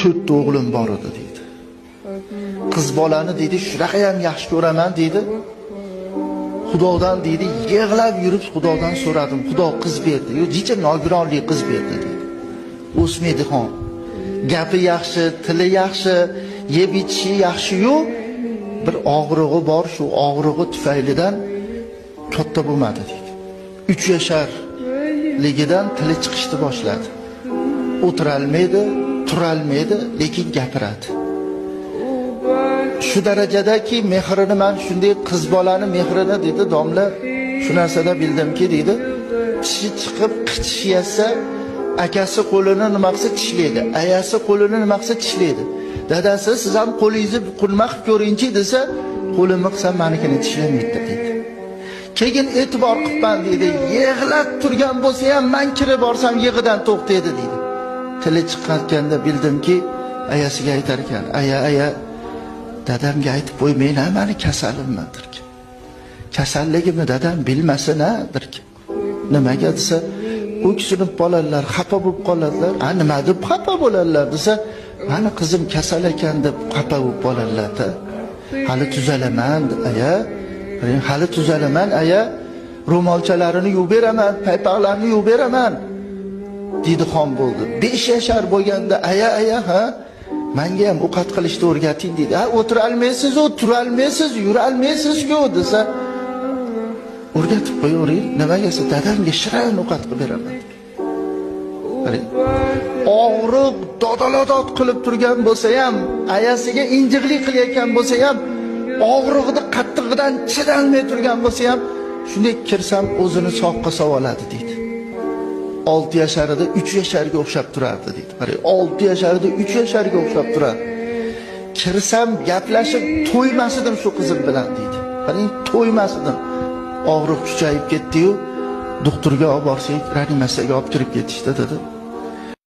4 o'g'lim bor edi deydi. Qiz bolani deydi, shunaqa ham yaxshi ko'raman deydi. Xudodan deydi, yig'lab yurib Xudodan so'radim. Xudo qiz berdi. Yo, jicha nogironli qiz berdi deydi. O'smaydigan. Gapi yaxshi, tili yaxshi, yeb ichishi yaxshi-yu, bir og'rig'i bor, shu og'rig'i tufaylidan katta bo'lmadi deydi. 3 yasharligidan tili chiqishni boshladi. O'tirolmaydi, turolmaydi, lekin gapiradi. Shu darajadaki mehrini men shunday qiz bolani mehrini dedi domla, shu narsada bildimki dedi, tishi chiqib qichishiyasa, akasi qo'lini nima qilsa tishlaydi, ayasi qo'lini nima qilsa tishlaydi. Dadasi siz ham qo'lingizni qulma qilib ko'ringchi desa, qo'limni qilsam menikini tishlamaydi dedi. Keyin e'tibor qilman dedi, yig'lab turgan bo'lsa ham men kirib borsam yig'idan to'xtaydi dedi. Tili chiqqanda bildimki, ayasiga aytar ekan, aya dadamga aytib qo'ymayman, meni kasalimman derkan. Kasalligimni dadam bilmasin-a derkan. Nimaga desa, o'ksinib bolalar xafa bo'lib qoladilar. Nima deb xafa bo'ladilar desa, meni qizim kasal ekan deb xafa bo'lib qoladilar-da. Hali tuzalaman, aya. Hali tuzalaman, aya. Ro'molchalarini yuvib beraman, paypoqlarini yuvib beraman. Dedi xon bo'ldi. 5 yashar bo'lganda aya ha, menga ham ovqat qilishni o'rgating dedi. Ha, o'tira olmaysiz, tura olmaysiz, yura olmaysiz-ku desa, o'rgatib qo'yavering. Nimaga desa, dadamga shirin ovqat qilib beraman. Og'riq dodalodod qilib turgan bo'lsa ham, ayasiga injiqlik qilayotgan bo'lsa ham, og'rig'ini qattig'idan chidolmay turgan bo'lsa ham, shunday kirsam o'zini soqqa savoladi deydi. 6 yasharida 3 yasharga o'xshab turardi deydi. Qarang, 6 yasharida 3 yasharga o'xshab turardi. Kirsam gaplashib to'ymasidim shu qizim bilan deydi. Qarang, to'ymasidim. Og'riq kuchayib ketdi-yu, doktorga olib borsak, reanimatsiyaga olib kirib ketishdi dedi.